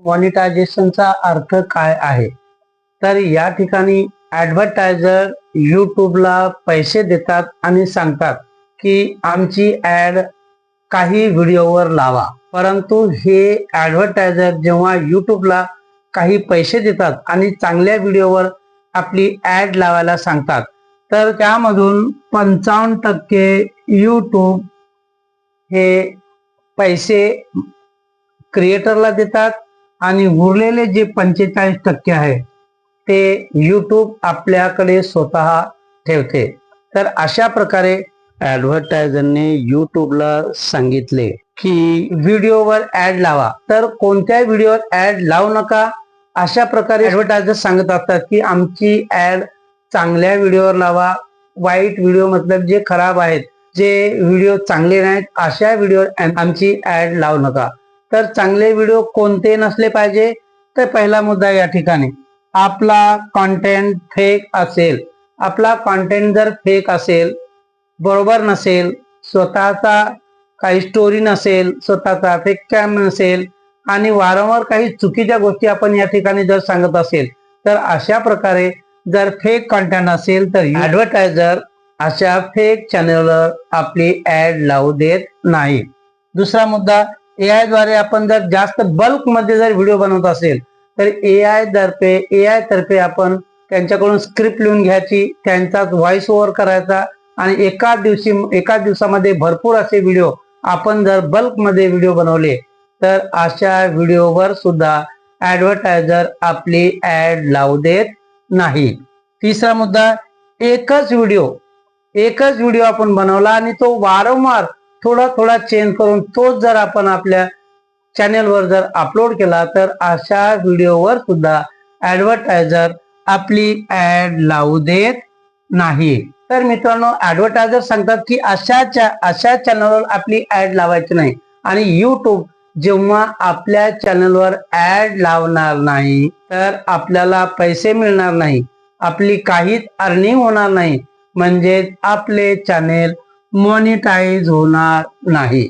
मॉनिटायझेशनचा अर्थ काय आहे? तर या ठिकाणी ॲडव्हर्टायझर यूट्यूबला पैसे देतात आणि सांगतात की आमची ॲड काही व्हिडिओवर लावा. परंतु हे ॲडव्हर्टायझर जेव्हा यूट्यूबला काही पैसे देतात आणि चांगल्या व्हिडिओवर आपली ॲड लावायला सांगतात, तर त्यामधून 55% यूट्यूब हे पैसे क्रिएटरला देतात आणि उरलेले जे 45% आहे ते यूट्यूब आपल्याकडे स्वतः ठेवते. तर अशा प्रकारे ॲडव्हर्टायझरने यूट्यूबला सांगितले की व्हिडिओवर ॲड लावा, तर कोणत्या व्हिडिओवर ॲड लावू नका. अशा प्रकारे ॲडव्हर्टायझर सांगत असतात की आमची ॲड चांगल्या व्हिडिओवर लावा. वाईट व्हिडिओ मतलब जे खराब आहेत, जे व्हिडिओ चांगले नाहीत, अशा व्हिडिओवर आमची ॲड लावू नका. तर चांगले व्हिडिओ कोणते नसले पाहिजे? तर पहिला मुद्दा या ठिकाणी आपला कंटेंट फेक असेल. आपला कंटेंट जर फेक असेल, बरोबर नसेल, स्वतःचा काही स्टोरी नसेल, स्वतःचा फेक कॅम नसेल आणि वारंवार काही चुकीच्या गोष्टी आपण या ठिकाणी जर सांगत असेल, तर अशा प्रकारे जर फेक कंटेंट असेल तर ॲडव्हर्टायझर अशा फेक चॅनलवर आपली ॲड लावू देत नाही. दुसरा मुद्दा, एआय द्वारे आपण जर जास्त बल्क मध्ये जर व्हिडिओ बनवत असेल तर एआय तर्फे आपण त्यांच्याकडून स्क्रिप्ट लिहून घ्यायची, त्यांचाच व्हॉइस ओव्हर करायचा आणि एका दिवसामध्ये भरपूर असे व्हिडिओ आपण जर बल्क मध्ये व्हिडिओ बनवले तर अशा व्हिडिओवर सुद्धा ॲडव्हर्टायझर आपली ॲड लावू देत नाही. तिसरा मुद्दा, एकच व्हिडिओ आपण बनवला आणि तो वारंवार थोडा चेंज करून तोच जर आपण आपल्या चॅनेलवर जर अपलोड केला तर अशा व्हिडिओवर सुद्धा ॲडव्हर्टायझर आपली ॲड लावू देत नाही. तर मित्रांनो, ॲडव्हर्टायझर सांगतात की अशा चॅनलवर आपली ॲड लावायची नाही आणि यूट्यूब जेव्हा आपल्या चॅनलवर ॲड लावणार नाही तर आपल्याला पैसे मिळणार नाही, आपली काहीच अर्निंग होणार नाही, म्हणजे आपले चॅनेल मॉनिटाईज होणार नाही.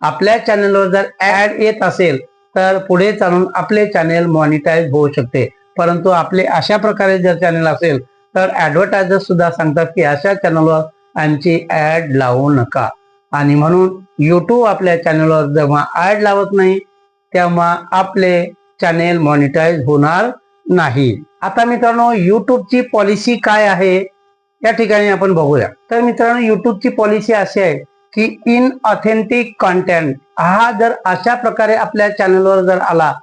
आपल्या चॅनलवर जर ॲड येत असेल तर पुढे चालून आपले चॅनेल मॉनिटाईज होऊ शकते. परंतु आपले अशा प्रकारे जर चॅनल असेल तर ॲडव्हर्टायझर सुद्धा सांगतात की अशा चॅनलवर आमची ॲड लावू नका. आणि म्हणून यूट्यूब आपल्या चॅनलवर जेव्हा ॲड लावत नाही तेव्हा आपले चॅनेल मॉनिटाईज होणार नाही. आता मित्रांनो, यूट्यूबची पॉलिसी काय आहे या ठिकाणी आपण बघूया. तर मित्रांनो, यूट्यूबची पॉलिसी अशी आहे की इनऑथेंटिक कंटेंट हा जर अशा प्रकारे आपल्या चॅनलवर जर आला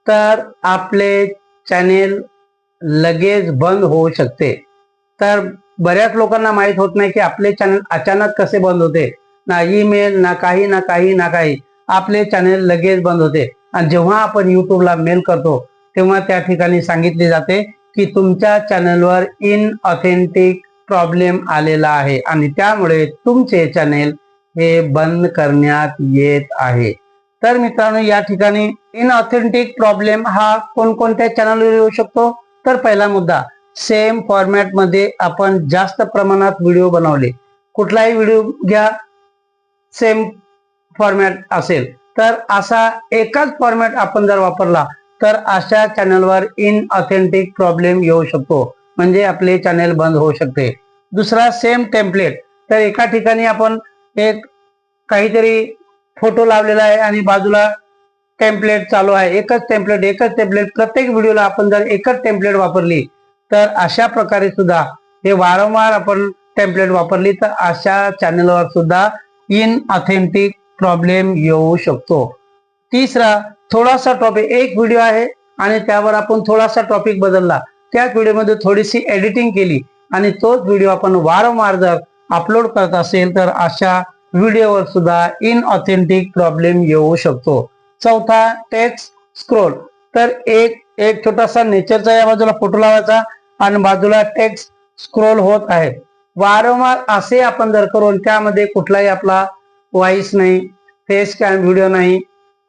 तर आपले चॅनेल लगेच बंद होऊ शकते. तर बऱ्याच लोकांना माहित होत नाही की आपले चॅनल अचानक कसे बंद होते. ना ईमेल, ना काही आपले चॅनल लगेच बंद होते. आणि जेव्हा आपण यूट्यूबला मेल करतो तेव्हा त्या ठिकाणी सांगितले जाते की तुमच्या चॅनलवर इनऑथेंटिक प्रॉब्लेम आलेला आहे आणि त्यामुळे तुमचे चॅनेल हे बंद करण्यात येत आहे. तर मित्रांनो, या ठिकाणी इनऑथेंटिक प्रॉब्लेम हा कोणकोणत्या चॅनलवर येऊ शकतो? तर पहिला मुद्दा, सेम फॉर्मॅट मध्ये आपण जास्त प्रमाणात व्हिडिओ बनवले. कुठलाही व्हिडिओ घ्या, सेम फॉर्मॅट असेल तर असा एकाच फॉर्मॅट आपण जर वापरला तर अशा चॅनलवर इनऑथेंटिक प्रॉब्लेम येऊ शकतो, म्हणजे आपले चॅनल बंद होऊ शकते. दुसरा, सेम टेम्पलेट. तर एका ठिकाणी आपण एक काहीतरी फोटो लावलेला आहे आणि बाजूला टेम्पलेट चालू आहे, एकच टेम्पलेट प्रत्येक व्हिडिओला आपण जर एकच टेम्पलेट वापरली तर अशा प्रकारे सुद्धा हे वारंवार आपण टेम्पलेट वापरली तर अशा चॅनलवर सुद्धा इनऑथेंटिक प्रॉब्लेम येऊ शकतो. तिसरा, थोडासा टॉपिक, एक व्हिडिओ आहे आणि त्यावर आपण थोडासा टॉपिक बदलला, त्याच व्हिडिओमध्ये थोडीशी एडिटिंग केली आणि तोच व्हिडिओ आपण वारंवार जर अपलोड करत असेल तर अशा व्हिडिओवर सुद्धा इनऑथेंटिक प्रॉब्लेम येऊ शकतो. चौथा, टेक्स्ट स्क्रोल. तर एक छोटासा नेचरचा या बाजूला फोटो लावायचा आणि बाजूला टेक्स्ट स्क्रोल होत आहे. वारंवार असे आपण जर करून त्यामध्ये कुठलाही आपला व्हॉइस नाही, फेस कॅम व्हिडिओ नाही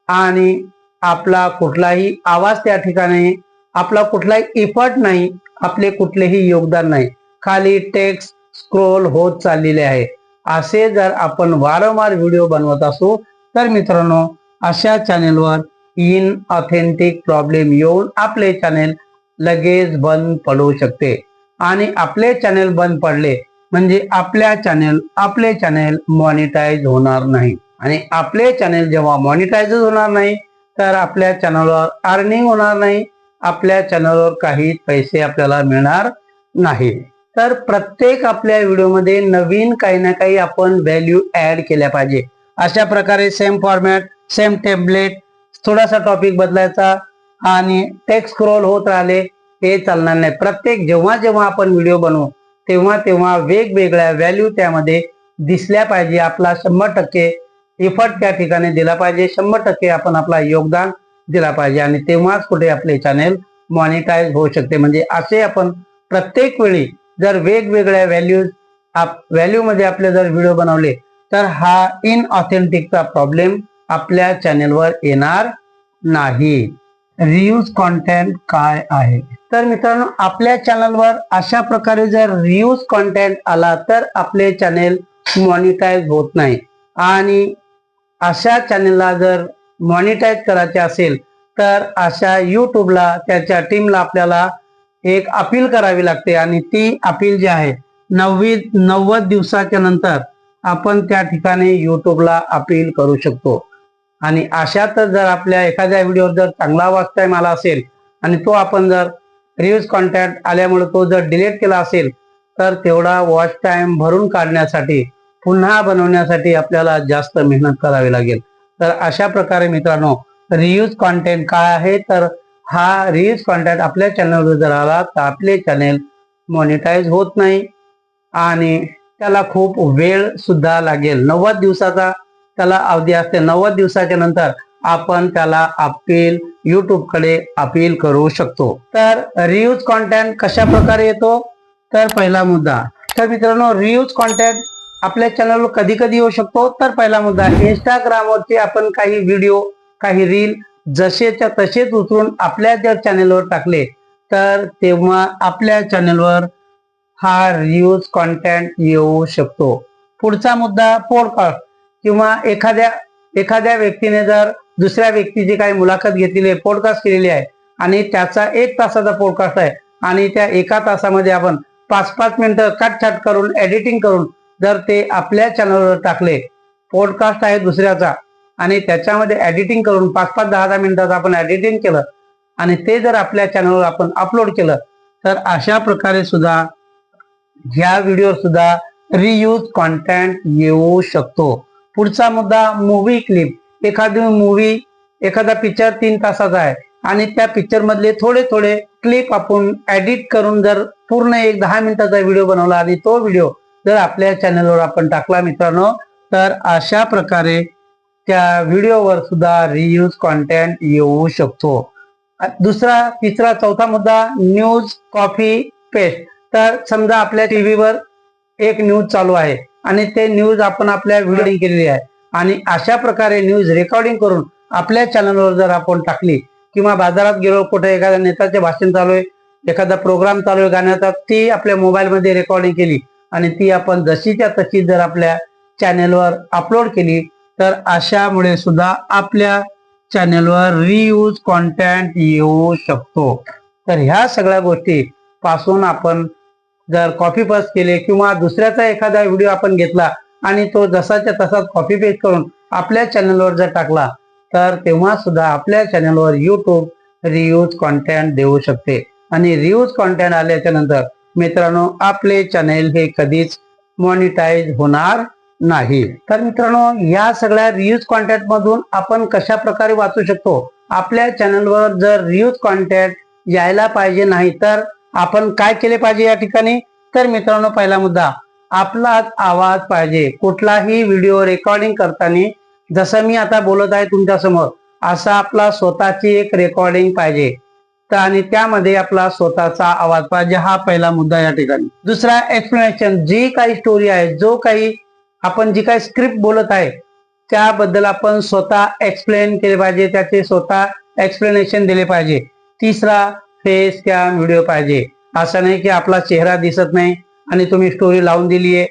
आणि आपला कुठलाही आवाज त्या ठिकाणी, आपला कुठलाही इफर्ट नाही, आपले कुठलेही योगदान नाही, खाली टेक्स्ट स्क्रोल होत चाललेले आहे, असे जर आपण वारंवार व्हिडिओ बनवत असू तर मित्रांनो अशा चॅनेलवर इनऑथेंटिक प्रॉब्लेम येऊन आपले चॅनेल लगेच बंद पडू शकते. आणि आपले चॅनेल बंद पडले म्हणजे आपले चॅनेल मॉनिटाईज होणार नाही. आणि आपले चॅनेल जेव्हा मॉनिटाईज होणार नाही तर आपल्या चॅनलवर अर्निंग होणार नाही, आपल्या चॅनलवर काही पैसे आपल्याला मिळणार नाही. तर प्रत्येक आपल्या व्हिडिओमध्ये नवीन काही ना काही आपण व्हॅल्यू ऍड केल्या पाहिजे. अशा प्रकारे सेम फॉर्मॅट, सेम टेम्पलेट, थोडासा टॉपिक बदलायचा आणि टेक्स्ट स्क्रोल होत राहिले हे चालणार नाही. प्रत्येक जेव्हा जेव्हा आपण व्हिडिओ बनवू तेव्हा तेव्हा वेगवेगळ्या व्हॅल्यू त्यामध्ये दिसल्या पाहिजे. आपला 100% एफर्ट त्या ठिकाणी दिला पाहिजे, 100% आपण आपला योगदान दिला पाहिजे आणि तेव्हाच कुठे आपले चॅनेल मॉनिटाईज होऊ शकते. म्हणजे असे आपण प्रत्येक वेळी जर वेगवेगळ्या व्हॅल्यू मध्ये आपले जर व्हिडिओ बनवले तर हा इनऑथेंटिकचा प्रॉब्लेम आपल्या चॅनेलवर येणार नाही. रियूज कॉन्टेंट काय आहे? तर मित्रांनो, आपल्या चॅनलवर अशा प्रकारे जर रियूज कॉन्टेंट आला तर आपले चॅनेल मॉनिटाईज होत नाही. आणि अशा चॅनेलला जर मॉनिटाईज करायचे असेल तर अशा युट्यूबला त्याच्या टीमला आपल्याला एक अपील करावी लागते आणि ती अपील जी आहे 90 दिवसाच्या नंतर आपण त्या ठिकाणी युट्यूबला अपील करू शकतो. आणि अशातच जर आपल्या एखाद्या व्हिडिओवर जर चांगला वॉच टाइम आला असेल आणि तो आपण जर रिव्ह्यूज कॉन्टॅक्ट आल्यामुळे तो जर डिलीट केला असेल तर तेवढा वॉच टाइम भरून काढण्यासाठी पुन्हा बनवण्यासाठी आपल्याला जास्त मेहनत करावी लागेल. तर अशा प्रकारे मित्रांनो, रिव्ह्यूज कॉन्टेंट काय आहे? तर हा रिव्ह्यूज कॉन्टेंट आपल्या चॅनलवर जर आला तर आपले चॅनेल मॉनिटाईज होत नाही आणि त्याला खूप वेळ सुद्धा लागेल. 90 दिवसाचा त्याला अवधी असते. 90 दिवसाच्या नंतर आपण त्याला युट्यूब कडे अपील करू शकतो. तर रिव्ह्यूज कॉन्टेंट कशा प्रकारे येतो? तर पहिला मुद्दा, तर मित्रांनो, रिव्ह्यूज कॉन्टेंट आपल्या चॅनलवर कधी कधी येऊ शकतो. तर पहिला मुद्दा, इंस्टाग्रामवरती आपण काही व्हिडिओ, काही रील जसेच्या तसेच उतरून आपल्या जर चॅनलवर टाकले तर तेव्हा आपल्या चॅनलवर हा रिव्ह्यूज कॉन्टेंट येऊ शकतो. पुढचा मुद्दा, पॉडकास्ट किंवा एखाद्या व्यक्तीने जर दुसऱ्या व्यक्तीची काही मुलाखत घेतलेली आहे, पॉडकास्ट केलेली आहे आणि त्याचा 1 तासाचा पॉडकास्ट आहे आणि त्या 1 तासामध्ये आपण 5-5 मिनिटं कट करून एडिटिंग करून जर ते आपल्या चॅनलवर टाकले, पॉडकास्ट आहे दुसऱ्याचा आणि त्याच्यामध्ये एडिटिंग करून 5-5, 10-10 मिनिटाचं आपण एडिटिंग केलं आणि ते जर आपल्या चॅनलवर आपण अपलोड केलं तर अशा प्रकारे सुद्धा ह्या व्हिडिओ सुद्धा रियूज कॉन्टेंट येऊ शकतो. पुढचा मुद्दा, मूवी क्लिप. एखादा पिक्चर 3 तासाचा आहे आणि त्या पिक्चर मधले थोडे थोडे क्लिप आपण एडिट करून जर पूर्ण एक 10 मिनिटाचा व्हिडिओ बनवला आणि तो व्हिडिओ जर आपल्या चॅनलवर आपण टाकला मित्रांनो, तर अशा प्रकारे त्या व्हिडिओवर सुद्धा रियूज कॉन्टेंट येऊ शकतो. दुसरा, तिसरा, चौथा मुद्दा, न्यूज कॉपी पेस्ट. तर समजा आपल्या टीव्हीवर एक न्यूज चालू आहे आणि ते न्यूज आपण आपल्या व्हिडिओ केलेली आहे आणि अशा प्रकारे न्यूज रेकॉर्डिंग करून आपल्या चॅनलवर जर आपण टाकली किंवा बाजारात गेलो, कुठे एखाद्या नेत्याचे भाषण चालू आहे, एखादा प्रोग्राम चालू आहे गाण्याचा, ती आपल्या मोबाईल मध्ये रेकॉर्डिंग केली आणि ती आपण जशीच्या तशी जर आपल्या चॅनलवर अपलोड केली तर अशामुळे सुद्धा आपल्या चॅनलवर रियूज कॉन्टेंट येऊ शकतो. तर ह्या सगळ्या गोष्टी पासून आपण जर कॉपी पेस्ट केले किंवा दुसऱ्याचा एखादा व्हिडिओ आपण घेतला आणि तो जसाच्या तसाच कॉपी पेस्ट करून आपल्या चॅनलवर जर टाकला तर तेव्हा सुद्धा आपल्या चॅनलवर युट्यूब रियूज कॉन्टेंट देऊ शकते. आणि रियूज कॉन्टेंट आल्याच्या नंतर मित्रांनो, आपले चॅनल हे कधीच मॉनिटाईज होणार नाही. तर मित्रांनो, या सगळ्या रियूज कॉन्टेंट मधून आपण कशा प्रकारे वाचू शकतो? आपल्या चॅनलवर जर रियूज कॉन्टेंट यायला पाहिजे नाही तर आपण काय केले पाहिजे या ठिकाणी? तर मित्रांनो, पहिला मुद्दा, आपलाच आवाज पाहिजे. कुठलाही व्हिडिओ रेकॉर्डिंग करताना जसं मी आता बोलत आहे तुमच्या समोर, असा आपला स्वतःची एक रेकॉर्डिंग पाहिजे तर आणि त्यामध्ये आपला स्वतःचा आवाज पाहिजे. हा पहिला मुद्दा या ठिकाणी. दुसरा, एक्सप्लेनेशन. जी काही स्टोरी आहे, जी काही स्क्रिप्ट बोलत आहे त्याबद्दल आपण स्वतः एक्सप्लेन केले पाहिजे, त्याचे स्वतः एक्सप्लेनेशन दिले पाहिजे. तिसरा, फेस कॅम व्हिडिओ पाहिजे. असं नाही की आपला चेहरा दिसत नाही आणि तुम्ही स्टोरी लावून दिलीये,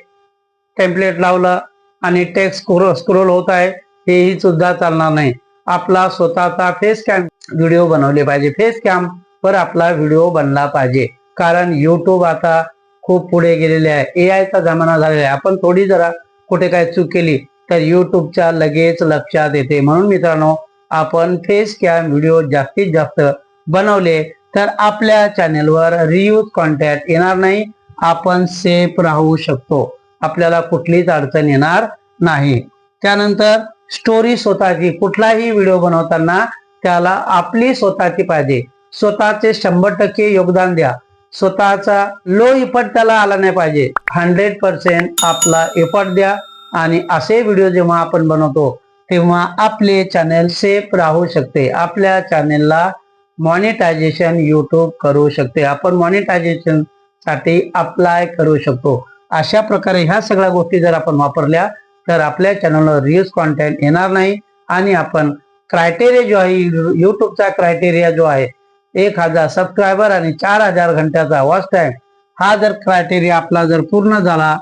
टेम्पलेट लावलं आणि टेक्स्ट स्क्रोल होत आहे, हेही सुद्धा चालणार नाही. आपला स्वतःचा फेस कॅम व्हिडिओ बनवले पाहिजे. फेस कॅम वर आपला व्हिडिओ बनला पाहिजे. कारण युट्यूब आता खूप पुढे गेलेले आहे. AI चा जमाना झालेला आहे. आपण थोडी जरा कुठे काय चूक केली तर युट्यूबच्या लगेच लक्षात येते. म्हणून मित्रांनो, आपण फेस कॅम व्हिडिओ जास्तीत जास्त बनवले तर आपल्या चॅनेलवर रियूज कॉन्टेंट येणार नाही. आपण सेफ राहू शकतो. आपल्याला कुठलीच अडचण येणार नाही. त्यानंतर स्टोरी स्वतःची, कुठलाही व्हिडिओ बनवताना त्याला आपली स्वतःची पाहिजे. स्वतःचे 100% योगदान द्या. स्वतःचा लो इफर्ट त्याला आला नाही पाहिजे. 100% आपला एफर्ट द्या. आणि असे व्हिडिओ जेव्हा आपण बनवतो तेव्हा आपले चॅनेल सेफ राहू शकते. आपल्या चॅनेलला मॉनिटायझेशन युट्यूब करू शकते. आपण मॉनिटायझेशन साठी अप्लाय करू शकतो. अशा प्रकारे ह्या सगळ्या गोष्टी जर आपण वापरल्या तर आपल्या चॅनलवर रियूज कॉन्टेंट येणार नाही. आणि आपण क्रायटेरिया जो आहे, युट्यूबचा क्रायटेरिया जो आहे 1000 सबस्क्रायबर आणि 4000 घंट्याचा वॉच टाइम, हा जर क्रायटेरिया आपला जर पूर्ण झाला,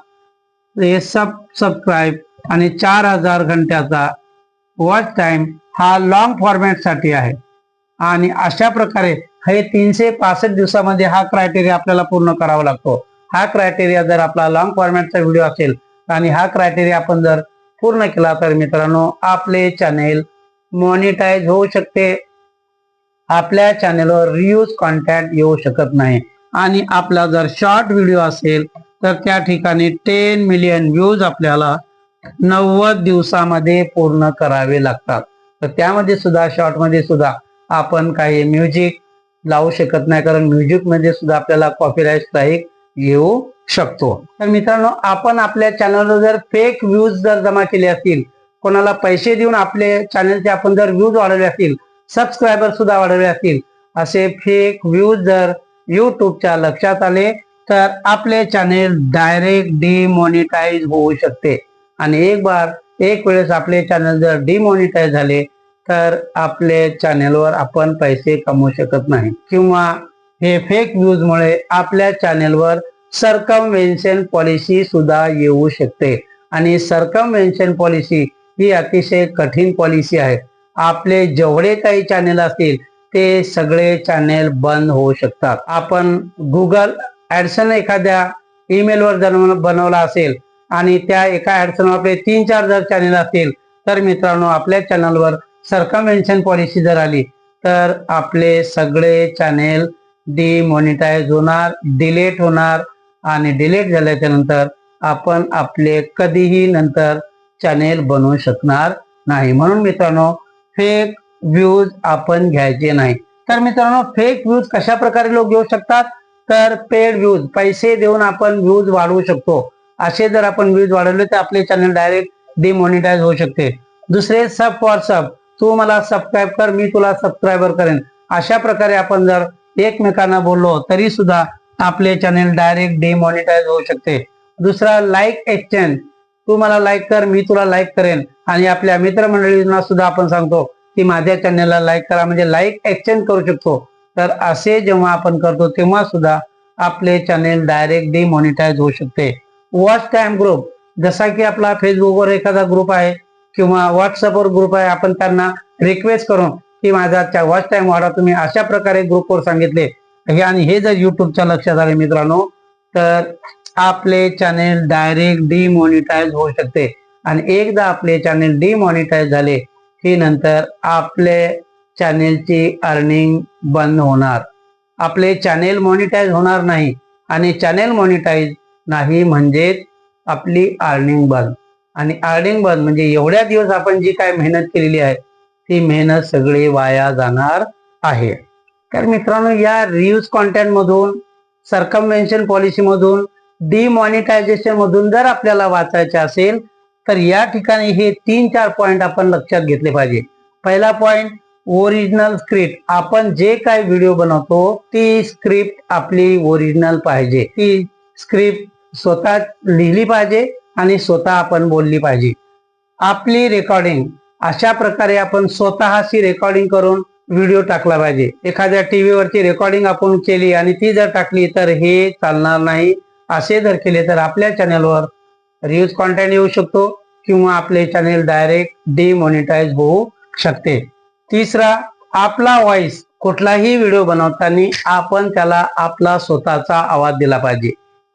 हे सबस्क्राईब आणि 4000 घंट्याचा वॉच टाइम हा लॉंग फॉर्मॅट साठी आहे. आणि अशा प्रकारे हे 365 दिवसामध्ये हा क्रायटेरिया आपल्याला पूर्ण करावा लागतो. हा क्रायटेरिया जर आपला लॉंग फॉर्मॅटचा व्हिडिओ असेल आणि हा क्रायटेरिया आपण जर पूर्ण केला तर मित्रांनो, आपले चॅनेल मॉनिटाईज होऊ शकते. आपल्या चॅनेलवर रियूज कॉन्टेंट येऊ शकत नाही. आणि आपला जर शॉर्ट व्हिडिओ असेल तर त्या ठिकाणी 10 मिलियन व्ह्यूज आपल्याला 90 दिवसामध्ये पूर्ण करावे लागतात. तर त्यामध्ये सुद्धा, शॉर्ट मध्ये सुद्धा आपण काही म्युझिक लावू शकत नाही. कारण म्युझिक मध्ये सुद्धा आपल्याला कॉपीराइट स्ट्राईक येऊ शकतो. तर मित्रांनो, आपण आपल्या चॅनलवर जर फेक व्ह्यूज जर जमा केले असतील, कोणाला पैसे देऊन आपले चॅनलचे आपण जर व्ह्यूज वाढवले असतील, सबस्क्रायबर सुद्धा वाढवले असतील, असे फेक व्ह्यूज जर युट्यूबच्या लक्षात आले तर आपले चॅनेल डायरेक्ट डिमॉनिटाईज होऊ शकते. आणि एक वेळेस आपले चॅनल जर डिमॉनिटाईज झाले तर आपले चॅनेलवर आपण पैसे कमवू शकत नाही. किंवा हे फेक व्ह्यूज मुळे आपल्या चॅनेलवर सर्कमवेन्शन पॉलिसी सुद्धा येऊ शकते. आणि सर्कमवेन्शन पॉलिसी ही अतिशय कठीण पॉलिसी आहे. आपले जेवढे काही चॅनेल असतील ते सगळे चॅनेल बंद होऊ शकतात. आपण गुगल ऍडसन एखाद्या ईमेलवर जर बनवला असेल आणि त्या एका ऍडसन आपले 3-4 जर चॅनेल असतील तर मित्रांनो, आपल्या चॅनलवर सर्कमवेन्शन पॉलिसी जर आली तर आपले सगळे चॅनेल डिमॉनिटाईज होणार, डिलीट होणार. आणि डिलीट झाल्याच्या नंतर आपण आपले कधीही नंतर चॅनेल बनवू शकणार नाही. म्हणून मित्रांनो, फेक व्ह्यूज आपण घ्यायचे नाही. तर मित्रांनो, फेक व्ह्यूज कशा प्रकारे लोक घेऊ शकतात तर पेड व्ह्यूज, पैसे देऊन आपण व्ह्यूज वाढवू शकतो. असे जर आपण व्ह्यूज वाढवले तर आपले चॅनल डायरेक्ट डिमॉनिटाईज होऊ शकते. दुसरे, सब फॉर सब, तू मला सबस्क्राईब कर, मी तुला सबस्क्रायबर करेन, अशा प्रकारे आपण जर एकमेकांना बोललो तरी सुद्धा आपले चॅनल डायरेक्ट डिमॉनिटाईज होऊ शकते. दुसरा, लाईक एक्सचेंज, तू मला लाईक कर, मी तुला लाईक करेन. आणि आपल्या मित्रमंडळींना सुद्धा आपण सांगतो की माझ्या चॅनलला लाईक करा, म्हणजे लाईक एक्सचेंज करू शकतो. तर असे जेव्हा आपण करतो तेव्हा सुद्धा आपले चॅनेल डायरेक्ट डिमॉनिटाईज होऊ शकते. वॉच टाइम ग्रुप, जसा की आपला फेसबुकवर एखादा ग्रुप आहे किंवा व्हॉट्सअपवर ग्रुप आहे, आपण त्यांना रिक्वेस्ट करून की माझा वॉच टाइम वाढवा तुम्ही, अशा प्रकारे ग्रुपवर सांगितले आणि हे जर युट्यूबच्या लक्षात आले मित्रांनो तर आपले चॅनेल डायरेक्ट डिमॉनिटाईज होऊ शकते. आणि एकदा आपले चॅनेल डिमॉनिटाईज झाले की नंतर आपले चॅनेलची अर्निंग बंद होणार. आपले चॅनेल मॉनिटाईज होणार नाही. आणि चॅनेल मॉनिटाईज नाही म्हणजे आपली अर्निंग बंद. आणि अर्निंग बंद म्हणजे एवढ्या दिवस आपण जी काय मेहनत केलेली आहे ती मेहनत सगळी वाया जाणार आहे. तर मित्रांनो, या रिव्ह्यूज कॉन्टेंट मधून, सर्कमवेन्शन पॉलिसी मधून, डिमॉनिटायझेशन मधून जर आपल्याला वाचायचे असेल तर या ठिकाणी हे 3-4 पॉइंट आपण लक्षात घेतले पाहिजे. पहिला पॉइंट, ओरिजिनल स्क्रिप्ट. आपण जे काय व्हिडिओ बनवतो ती स्क्रिप्ट आपली ओरिजिनल पाहिजे. ती स्क्रिप्ट स्वतः लिहिली पाहिजे आणि स्वतः आपण बोलली पाहिजे. आपली रेकॉर्डिंग, अशा प्रकारे आपण स्वतःची रेकॉर्डिंग करून व्हिडिओ टाकला पाहिजे. एखाद्या टीव्हीवरची रेकॉर्डिंग आपण केली आणि ती जर टाकली तर हे चालणार नाही. असे जर केले तर आपल्या चॅनलवर रिव्ह्यूज कॉन्टेंट येऊ शकतो किंवा आपले चॅनेल डायरेक्ट डिमॉनिटाईज होऊ शकते. तिसरा, आपला व्हॉइस कुठलाही व्हिडिओ बनवताना आपण त्याला आपला स्वतःचा आवाज दिला पाहिजे.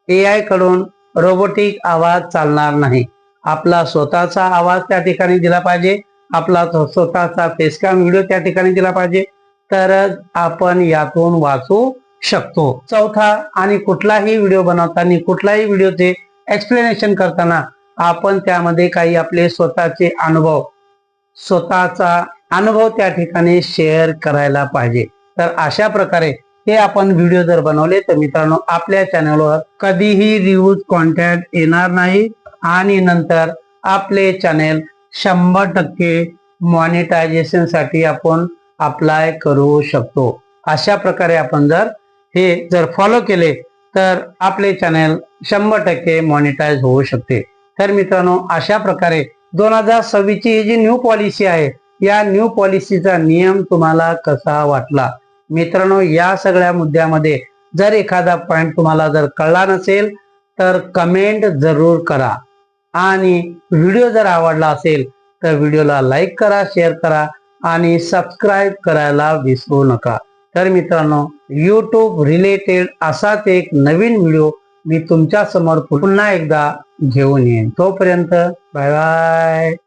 AI कडून रोबोटिक आवाज चालणार नाही. आपला स्वतःचा आवाज त्या ठिकाणी दिला पाहिजे. आपला स्वतःचा फेसकॅम व्हिडिओ त्या ठिकाणी दिला पाहिजे, तरच आपण यातून वाचू शकतो. चौथा, आणि कुठलाही व्हिडिओ बनवताना कुठलाही व्हिडिओचे एक्सप्लेनेशन करताना आपण त्यामध्ये काही आपले स्वतःचा अनुभव त्या ठिकाणी शेअर करायला पाहिजे. तर अशा प्रकारे हे आपण व्हिडिओ जर बनवले तर मित्रांनो आपल्या चॅनलवर कधीही रिव्ह्यूज कॉन्टेंट येणार नाही आणि नंतर आपले चॅनेल 100% मॉनिटायझेशन साठी आपण अप्लाय करू शकतो. अशा प्रकारे आपण जर फॉलो केले तर आपले चॅनेल 100% मॉनिटाईज होऊ शकते. तर मित्रांनो अशा प्रकारे 2026 ची जी न्यू पॉलिसी आहे, या न्यू पॉलिसीचा नियम तुम्हाला कसा वाटला? मित्रांनो या सगळ्या मुद्द्यामध्ये जर एखादा पॉइंट तुम्हाला जर कळला नसेल तर कमेंट जरूर करा आणि व्हिडिओ जर आवडला असेल तर व्हिडिओला लाईक करा, शेअर करा आणि सबस्क्राईब करायला विसरू नका. तर मित्रांनो YouTube रिलेटेड असाच एक नवीन व्हिडिओ मी तुमच्या समोर पुन्हा एकदा घेऊन येईन. तोपर्यंत बाय बाय.